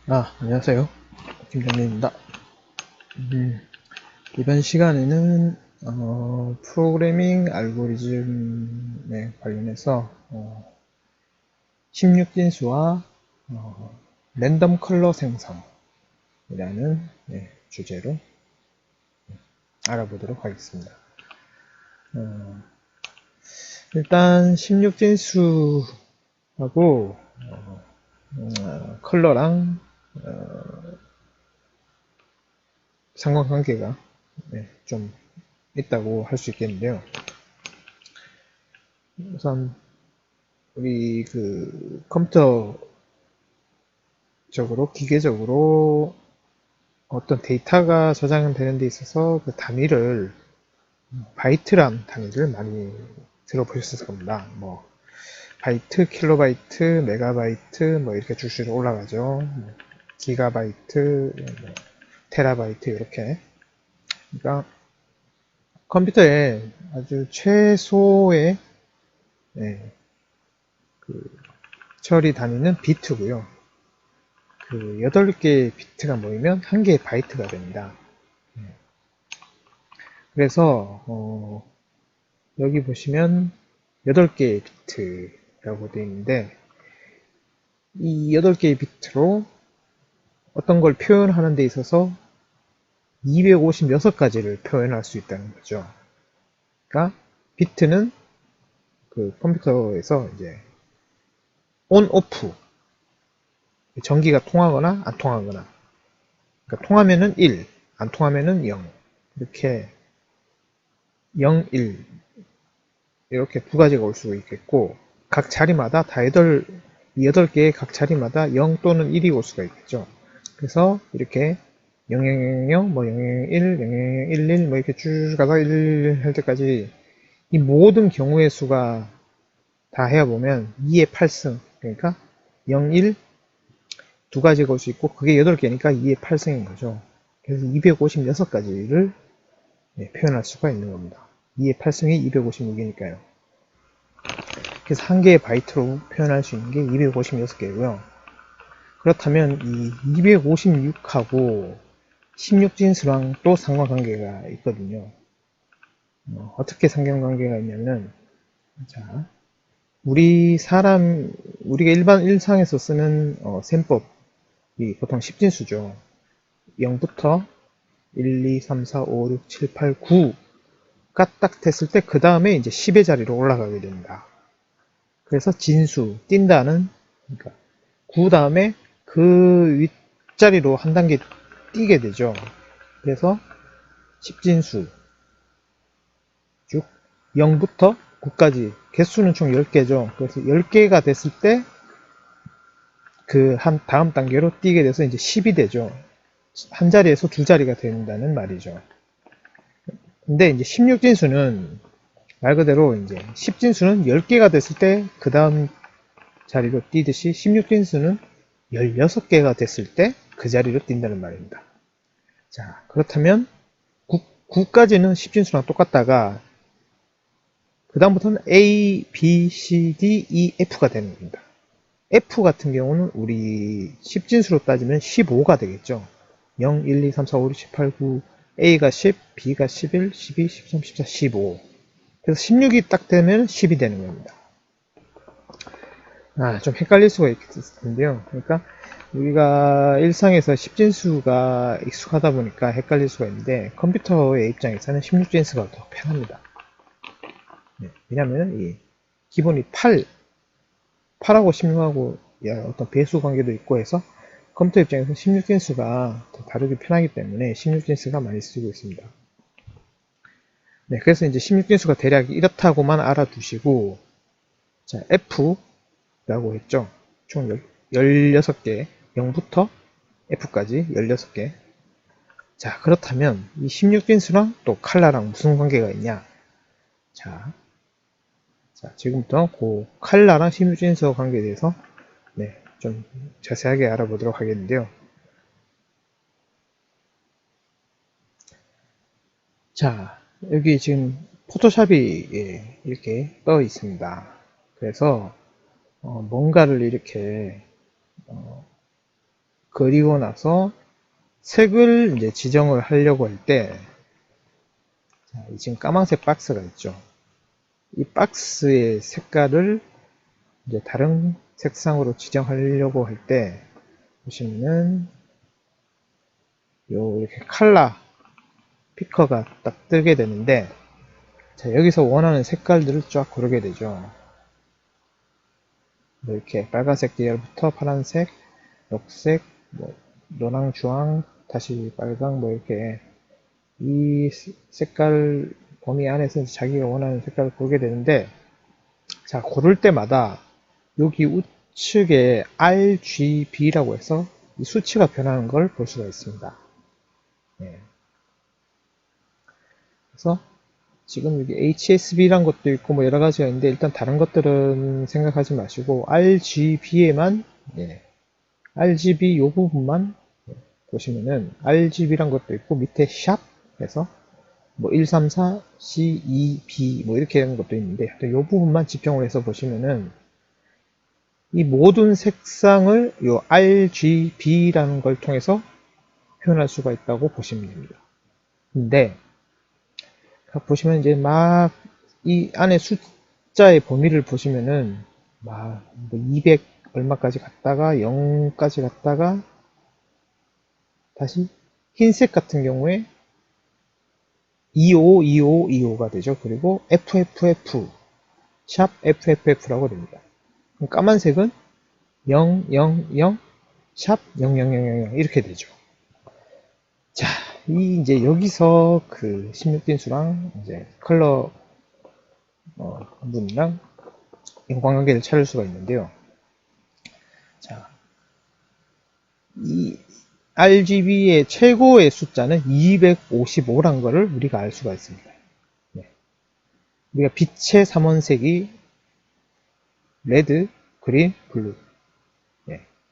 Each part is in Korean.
안녕하세요. 김정민입니다. 이번 시간에는 프로그래밍 알고리즘에 관련해서 16진수와 랜덤 컬러 생성이라는 주제로 알아보도록 하겠습니다. 일단 16진수하고 컬러랑 상관관계가 좀 있다고 할 수 있겠는데요. 우선 우리 컴퓨터적으로 기계적으로 어떤 데이터가 저장되는 데 있어서 그 단위를 바이트란 단위를 많이 들어보셨을 겁니다. 뭐 바이트, 킬로바이트, 메가바이트 뭐 이렇게 줄수로 올라가죠. 뭐 기가바이트, 뭐 테라바이트 이렇게. 그러니까 컴퓨터에 아주 최소의 처리 단위는 비트고요. 그 8개의 비트가 모이면 1개의 바이트가 됩니다. 그래서 여기 보시면 8개의 비트라고 되어 있는데 이 8개의 비트로 어떤 걸 표현하는 데 있어서 256가지를 표현할 수 있다는 거죠. 그러니까 비트는 그 컴퓨터에서 이제 온, 오프 전기가 통하거나 안 통하거나 그러니까 통하면은 1, 안 통하면은 0 이렇게 0, 1 이렇게 두 가지가 올 수 있겠고 각 자리마다 다 8개의 각 자리마다 0 또는 1이 올 수가 있겠죠. 그래서 이렇게 0000, 뭐 0001, 0011, 뭐 이렇게 쭉 가서 1 할 때까지 이 모든 경우의 수가 다 해보면 2의 8승, 그러니까 0, 1, 두 가지가 올 수 있고 그게 8개니까 2의 8승인 거죠. 그래서 256가지를 표현할 수가 있는 겁니다. 2의 8승이 256이니까요. 그래서 한 개의 바이트로 표현할 수 있는 게 256개고요. 그렇다면 이 256하고 16진수랑 또 상관관계가 있거든요. 어떻게 상관관계가 있냐면, 자, 우리가 일반 일상에서 쓰는 셈법이 보통 10진수죠. 0부터 1, 2, 3, 4, 5, 6, 7, 8, 9가 딱 됐을 때 그 다음에 이제 10의 자리로 올라가게 됩니다. 그래서 진수, 띈다는, 그러니까 9 다음에 그 윗자리로 한 단계 뛰게 되죠. 그래서 10진수, 즉 0부터 9까지 개수는 총 10개죠. 그래서 10개가 됐을 때 그 한 다음 단계로 뛰게 돼서 이제 10이 되죠. 한 자리에서 두 자리가 된다는 말이죠. 근데 이제 16진수는 말 그대로 이제 10진수는 10개가 됐을 때 그 다음 자리로 뛰듯이 16진수는 16개가 됐을 때 그 자리로 뛴다는 말입니다. 자, 그렇다면 9까지는 10진수랑 똑같다가 그 다음부터는 A, B, C, D, E, F가 되는 겁니다. F 같은 경우는 우리 10진수로 따지면 15가 되겠죠. 0, 1, 2, 3, 4, 5, 6, 7, 8, 9 A가 10, B가 11, 12, 13, 14, 15 그래서 16이 딱 되면 10이 되는 겁니다. 좀 헷갈릴 수가 있을 텐데요. 그러니까 우리가 일상에서 10진수가 익숙하다 보니까 헷갈릴 수가 있는데 컴퓨터의 입장에서는 16진수가 더 편합니다. 왜냐하면 이 기본이 8하고 16하고 어떤 배수 관계도 있고 해서 컴퓨터 입장에서 16진수가 더 다루기 편하기 때문에 16진수가 많이 쓰고 있습니다. 그래서 이제 16진수가 대략 이렇다고만 알아두시고 자, F라고 했죠. 총 16개 0부터 F까지 16개 자, 그렇다면 이 16진수랑 또 칼라랑 무슨 관계가 있냐? 자, 지금부터 그 칼라랑 16진수 관계에 대해서 좀 자세하게 알아보도록 하겠는데요. 자, 여기 지금 포토샵이 이렇게 떠 있습니다. 그래서 뭔가를 이렇게 그리고 나서 색을 이제 지정을 하려고 할 때, 지금 까만색 박스가 있죠. 이 박스의 색깔을 이제 다른 색상으로 지정하려고 할 때, 보시면은, 이렇게 컬러 피커가 딱 뜨게 되는데, 자, 여기서 원하는 색깔들을 쫙 고르게 되죠. 이렇게 빨간색 계열부터 파란색, 녹색, 뭐 노랑, 주황, 다시 빨강, 뭐 이렇게 이 색깔 범위 안에서 자기가 원하는 색깔을 고르게 되는데, 자, 고를 때마다 여기 우측에 RGB라고 해서 이 수치가 변하는 걸 볼 수가 있습니다. 네. 그래서 지금 여기 HSB란 것도 있고 뭐 여러 가지가 있는데, 일단 다른 것들은 생각하지 마시고 RGB에만, RGB 요 부분만 보시면은 RGB란 것도 있고, 밑에 샵 해서 뭐 134 CEB 뭐 이렇게 하는 것도 있는데, 이 부분만 집중을 해서 보시면은 이 모든 색상을 요 RGB라는 걸 통해서 표현할 수가 있다고 보시면 됩니다. 근데 보시면 이제 막 이 안에 숫자의 범위를 보시면은 막 200 얼마까지 갔다가 0까지 갔다가 다시 흰색 같은 경우에 25, 25, 25가 되죠. 그리고 FFF, 샵 FFF라고 됩니다. 그럼 까만색은 0, 0, 0, 샵 0, 0, 0, 0, 0 이렇게 되죠. 자, 이제 여기서 그 16진수랑 이제 컬러 부분이랑 인과관계를 찾을 수가 있는데요. 자, 이 RGB의 최고의 숫자는 255란 거를 우리가 알 수가 있습니다. 네. 우리가 빛의 삼원색이 레드, 그린, 블루,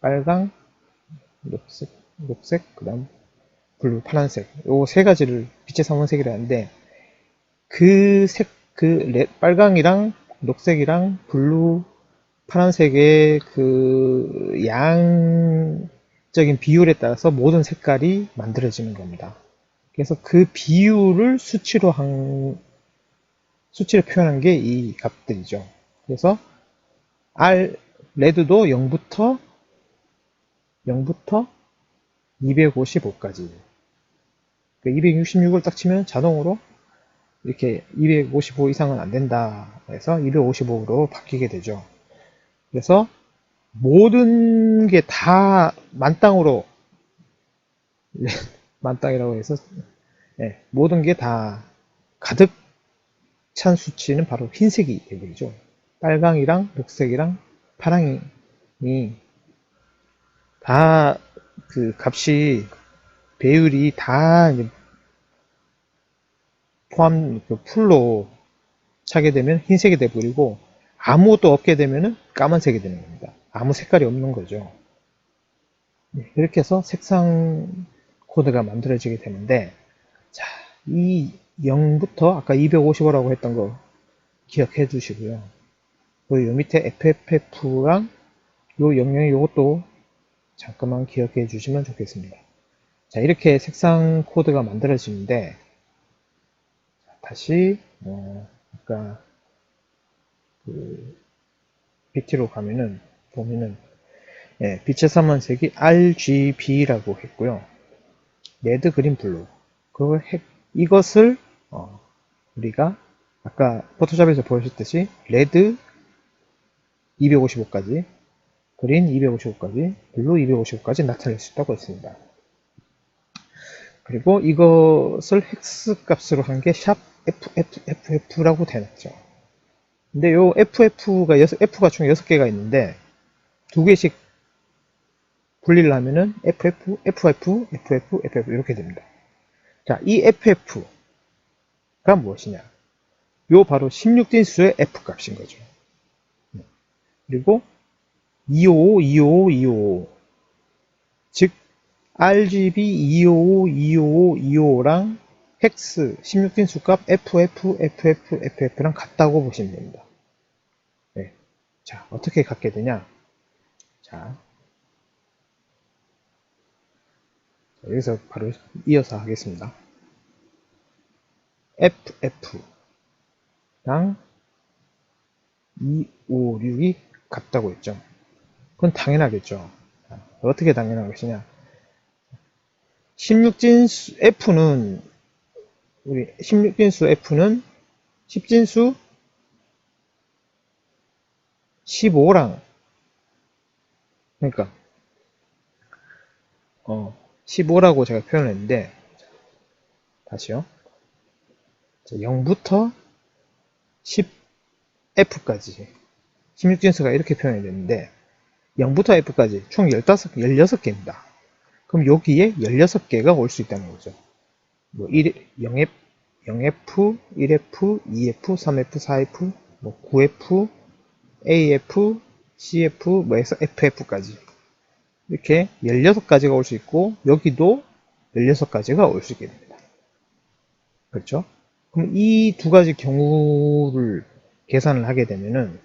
빨강, 녹색, 그 다음 블루, 파란색, 요 세 가지를 빛의 삼원색이라 하는데, 빨강이랑 녹색이랑 블루, 파란색의 그 양적인 비율에 따라서 모든 색깔이 만들어지는 겁니다. 그래서 그 비율을 수치로 표현한 게 이 값들이죠. 그래서 레드도 0부터 255까지. 266을 딱 치면 자동으로 이렇게 255 이상은 안 된다 해서 255로 바뀌게 되죠. 그래서 모든 게 다 만땅으로 만땅이라고 해서 모든 게 다 가득 찬 수치는 바로 흰색이 되죠. 빨강이랑 녹색이랑 파랑이 다 그 값이 배율이 다 포함 풀로 차게 되면 흰색이 돼버리고, 아무것도 없게 되면 까만색이 되는 겁니다. 아무 색깔이 없는 거죠. 이렇게 해서 색상 코드가 만들어지게 되는데, 자, 이 0부터 아까 255라고 했던 거 기억해 주시고요. 그리고 요 밑에 FFF랑 요 00 요것도 잠깐만 기억해 주시면 좋겠습니다. 자, 이렇게 색상 코드가 만들어지는데, 다시 아까 그 PT로 보면은 빛의 삼원색이 RGB라고 했고요. 레드, 그린, 블루. 이것을 우리가 아까 포토샵에서 보여줬듯이 레드 255까지, 그린 255까지, 블루 255까지 나타낼 수 있다고 했습니다. 그리고 이것을 헥스 값으로 한 게 샵 FFF라고 되었죠. 근데 요 F가 총 6개가 있는데 2개씩 분리를 하면은 FF, FF, FF, FF 이렇게 됩니다. 자, 이 FF가 무엇이냐? 요 바로 16진수의 F 값인 거죠. 그리고 255, 255, 255. 즉, RGB 255, 255, 255랑 헥스 16진수 값 FF, FF, FF랑 같다고 보시면 됩니다. 자, 어떻게 같게 되냐? 자, 여기서 바로 이어서 하겠습니다. FF랑 256이 같다고 했죠. 그건 당연하겠죠. 어떻게 당연한 것이냐. 16진수 F는, 우리 16진수 F는 10진수 15랑, 그러니까 15라고 제가 표현했는데, 다시요. 0부터 10F까지 16진수가 이렇게 표현이 되는데 0부터 F까지 총 16개입니다. 그럼 여기에 16개가 올 수 있다는 거죠. 뭐 0F, 1F, 2F, 3F, 4F, 뭐 9F, AF, CF, 뭐 해서 FF까지 이렇게 16가지가 올 수 있고 여기도 16가지가 올 수 있게 됩니다. 그렇죠? 그럼 이 두 가지 경우를 계산을 하게 되면은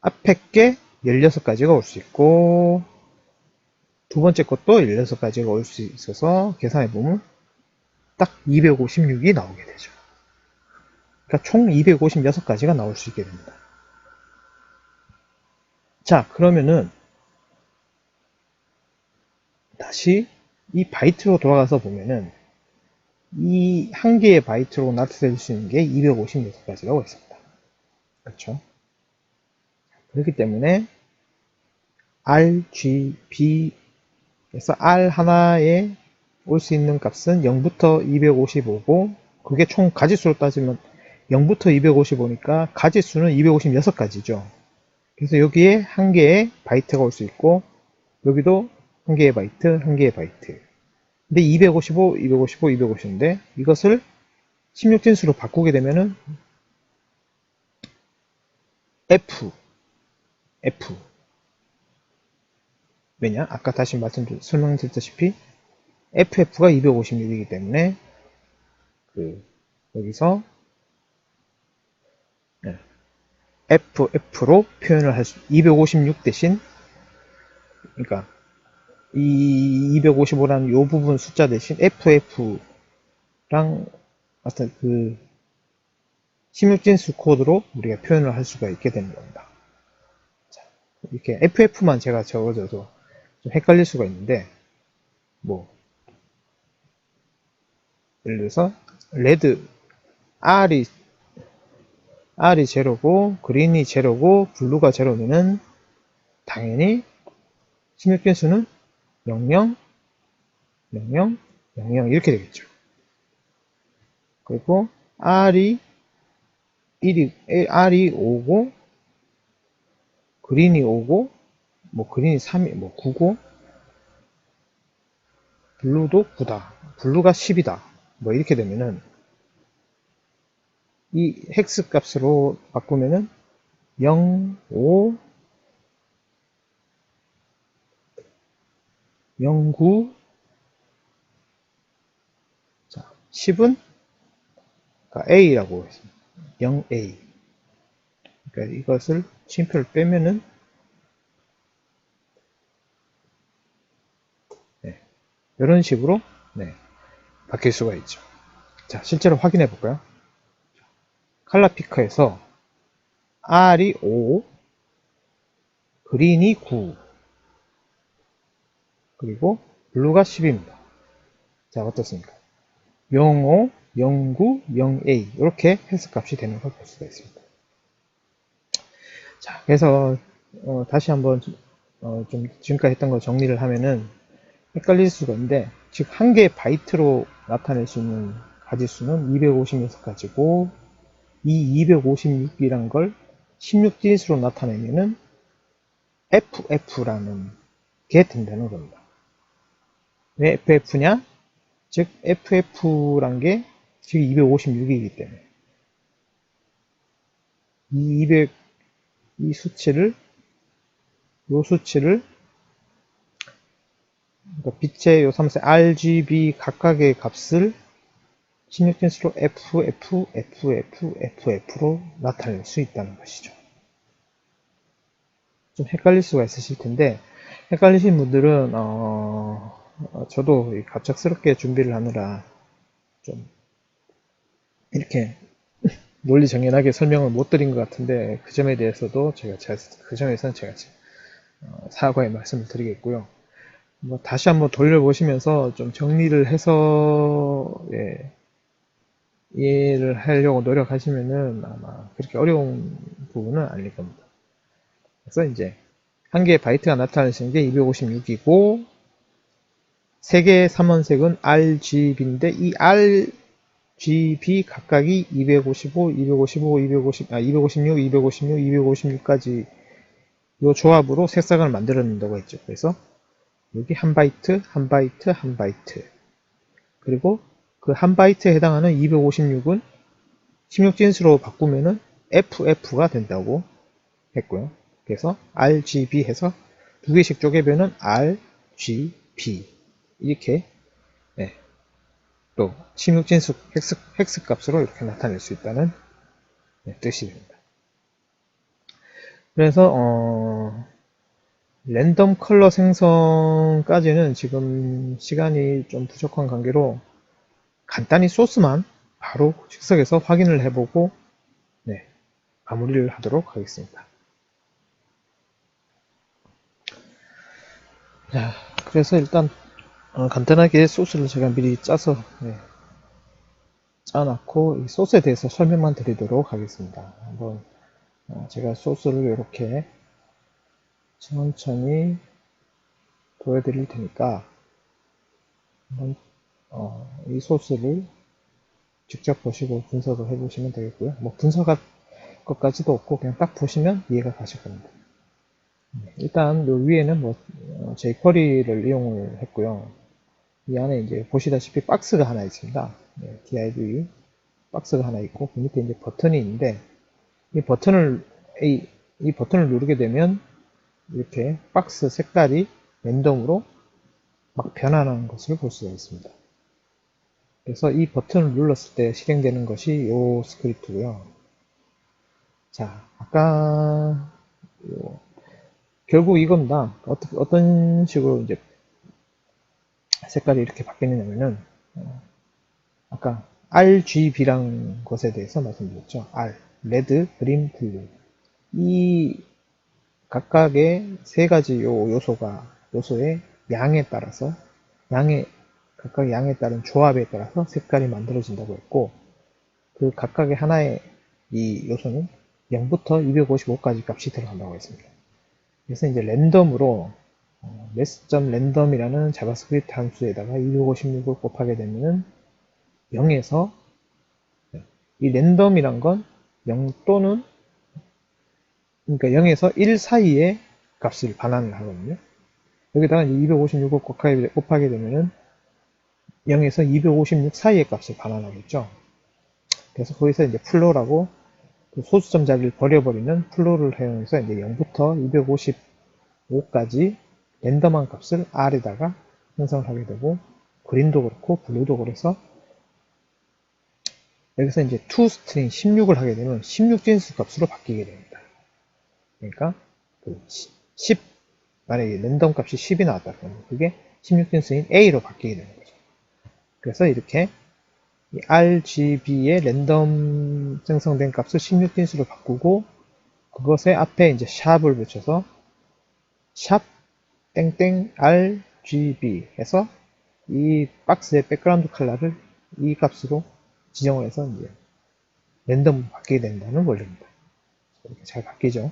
앞에 게 16가지가 올 수 있고 두 번째 것도 16가지가 올 수 있어서 계산해보면 딱 256이 나오게 되죠. 그러니까 총 256가지가 나올 수 있게 됩니다. 자, 그러면은 다시 이 바이트로 돌아가서 보면은 이 한 개의 바이트로 나타낼 수 있는 게 256가지라고 했습니다. 그렇죠? 그렇기 때문에 RGB에서 R 하나에 올 수 있는 값은 0부터 255고 그게 총 가지수로 따지면 0부터 255니까 가지수는 256가지죠. 그래서 여기에 한 개의 바이트가 올 수 있고 여기도 한 개의 바이트, 한 개의 바이트. 근데 255, 255, 255인데 이것을 16진수로 바꾸게 되면은 F 왜냐? 아까 다시 설명드렸다시피 FF가 256이기 때문에 여기서 FF로 표현을 할 수, 256 대신, 그러니까 이 255라는 이 부분 숫자 대신 FF랑 어떤 16진수 코드로 우리가 표현을 할 수가 있게 되는 겁니다. 자, 이렇게 FF만 제가 적어줘도 좀 헷갈릴 수가 있는데, 뭐, 예를 들어서, 레드, R이 제로고, 그린이 제로고, 블루가 제로면은, 당연히 16진수는 00, 00, 00 이렇게 되겠죠. 그리고 R이 5고 그린이 5고 뭐 그린이 3이 뭐 9고 블루도 9다. 블루가 10이다. 뭐 이렇게 되면은 이 헥스 값으로 바꾸면은 0, 5, 0, 9 자, 10은 A라고 했습니다. 0A. 그러니까 이것을 쉼표를 빼면은 이런 식으로 바뀔 수가 있죠. 자, 실제로 확인해 볼까요? 칼라 피커에서 R이 5, 그린이 9, 그리고 블루가 10입니다. 자, 어떻습니까? 05, 09, 0A 이렇게 해석값이 되는 걸 볼 수가 있습니다. 자, 그래서 다시 한번 좀 지금까지 했던 거 정리를 하면은 헷갈릴 수가 있는데 즉 한 개의 바이트로 나타낼 수 있는 가지수는 256가지고 이 256이란 걸 16진수로 나타내면은 FF라는 게 된다는 겁니다. 왜 FF냐? 즉 FF란 게 지금 256이기 때문에 이 수치를 그러니까 빛의 요 3세 RGB 각각의 값을 16진수로 FF로 나타낼 수 있다는 것이죠. 좀 헷갈릴 수가 있으실 텐데, 헷갈리신 분들은 저도 갑작스럽게 준비를 하느라 좀 이렇게 논리정연하게 설명을 못 드린 것 같은데, 그 점에 대해서도 그 점에서는 제가 사과의 말씀을 드리겠고요. 뭐 다시 한번 돌려보시면서 좀 정리를 해서 이해를 하려고 노력하시면은 아마 그렇게 어려운 부분은 아닐 겁니다. 그래서 이제 한 개의 바이트가 나타나시는 게 256이고, 세 개의 삼원색은 RGB인데, 이 RGB 각각이 255, 255, 256, 256, 256까지 이 조합으로 색상을 만들어낸다고 했죠. 그래서 여기 한 바이트, 한 바이트, 한 바이트. 그리고 그 한 바이트에 해당하는 256은 16진수로 바꾸면은 FF가 된다고 했고요. 그래서 RGB 해서 두 개씩 쪼개면은 RGB. 이렇게, 네, 또 16진수 헥스 값으로 이렇게 나타낼 수 있다는, 네, 뜻이 됩니다. 그래서 랜덤 컬러 생성까지는 지금 시간이 좀 부족한 관계로 간단히 소스만 바로 즉석에서 확인을 해보고, 네, 마무리를 하도록 하겠습니다. 자, 그래서 일단 간단하게 소스를 제가 미리 짜서, 네, 짜놨고, 이 소스에 대해서 설명만 드리도록 하겠습니다. 한번 제가 소스를 이렇게 천천히 보여드릴 테니까 한번 이 소스를 직접 보시고 분석을 해보시면 되겠고요. 뭐 분석할 것까지도 없고 그냥 딱 보시면 이해가 가실 겁니다. 일단 요 위에는 뭐 jQuery를 이용을 했고요. 이 안에 이제 보시다시피 박스가 하나 있습니다. 네, div 박스가 하나 있고 그 밑에 이제 버튼이 있는데, 이 버튼을 이 버튼을 누르게 되면 이렇게 박스 색깔이 랜덤으로 막 변하는 것을 볼 수가 있습니다. 그래서 이 버튼을 눌렀을 때 실행되는 것이 이 스크립트고요. 자, 아까 결국 이겁니다. 어떤 식으로 이제 색깔이 이렇게 바뀌느냐면은 아까 RGB라는 것에 대해서 말씀드렸죠. R, 레드, 그린, 블루. 이 각각의 세 가지 요소의 양에 따라서 각각 양에 따른 조합에 따라서 색깔이 만들어진다고 했고, 그 각각의 하나의 이 요소는 0부터 255까지 값이 들어간다고 했습니다. 그래서 이제 랜덤으로 mass.random이라는 자바스크립트 함수에다가 256을 곱하게 되면 0에서, 이 랜덤이란 건 0 또는, 그러니까 0에서 1 사이의 값을 반환을 하거든요. 여기다가 256을 곱하게 되면은 0에서 256 사이의 값을 반환하겠죠. 그래서 거기서 이제 플로라고 그 소수점 자리를 버려버리는 플로를 사용해서 이제 0부터 255까지 랜덤한 값을 R에다가 형성을 하게 되고, 그린도 그렇고 블루도 그래서 여기서 이제 toString 16을 하게 되면 16진수 값으로 바뀌게 됩니다. 그러니까 그 10, 만약에 랜덤 값이 10이 나왔다 그러면 그게 16진수인 A로 바뀌게 되는 거죠. 그래서 이렇게 이 RGB의 랜덤 생성된 값을 16진수로 바꾸고, 그것에 앞에 이제 샵을 붙여서 샵 땡땡 RGB 해서 이 박스의 백그라운드 컬러를 이 값으로 지정을 해서 이제 랜덤으로 바뀌게 된다는 원리입니다. 이렇게 잘 바뀌죠.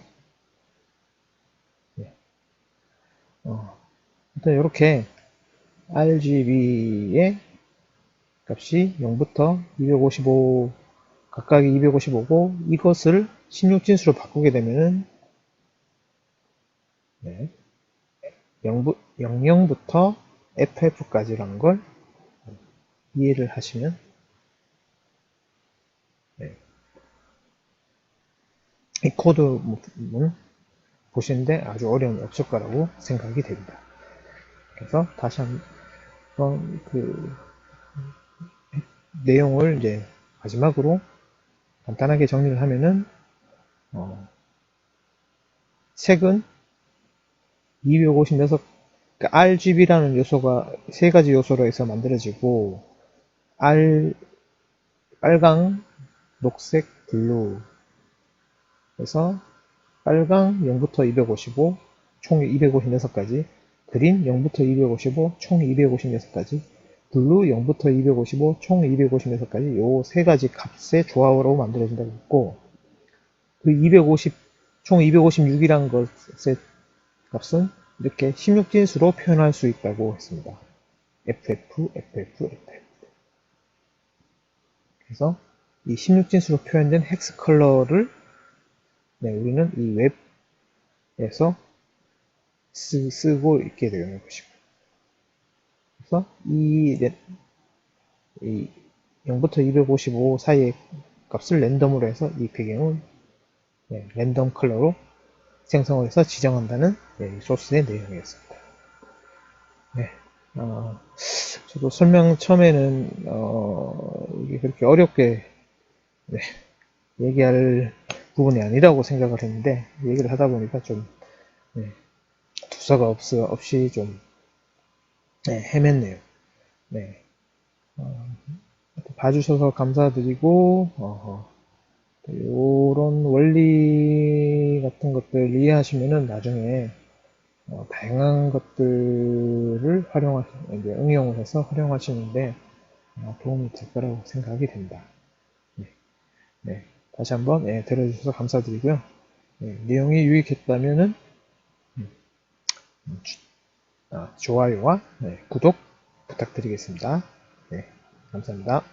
네. 일단 이렇게 RGB의 값이 0부터 255, 각각이 255고, 이것을 16진수로 바꾸게 되면은, 네, 00부터 FF까지라는 걸 이해를 하시면, 네, 이 코드 부분 보시는데 아주 어려움이 없을 거라고 생각이 됩니다. 그래서 다시 한번 그 내용을 이제 마지막으로 간단하게 정리를 하면은, 색은 256, 그러니까 RGB라는 요소가 세 가지 요소로 해서 만들어지고, 빨강, 녹색, 블루. 그래서 빨강 0부터 255, 총 256가지, 그린 0부터 255, 총 256가지, 블루 0부터 255, 총 256가지, 요 세 가지 값의 조합으로 만들어진다고 했고, 그 250, 총 256이라는 것의 값은 이렇게 16진수로 표현할 수 있다고 했습니다. FF, FF, FF. 그래서 이 16진수로 표현된 헥스 컬러를 우리는 이 웹에서 쓰고 있게 되는 것이고. 그래서 이 0부터 255 사이의 값을 랜덤으로 해서 이 배경을 랜덤 컬러로 생성을 해서 지정한다는 소스의 내용이었습니다. 네. 저도 설명 처음에는 이게 그렇게 어렵게 얘기할 부분이 아니라고 생각을 했는데 얘기를 하다 보니까 좀 두서가 없이 좀 헤맸네요. 네. 봐주셔서 감사드리고 이런 원리 같은 것들 이해하시면은 나중에 다양한 것들을 이제 응용을 해서 활용하시는데 도움이 될 거라고 생각이 됩니다. 네. 다시 한번 들어주셔서 감사드리고요. 내용이 유익했다면은 좋아요와 구독 부탁드리겠습니다. 네, 감사합니다.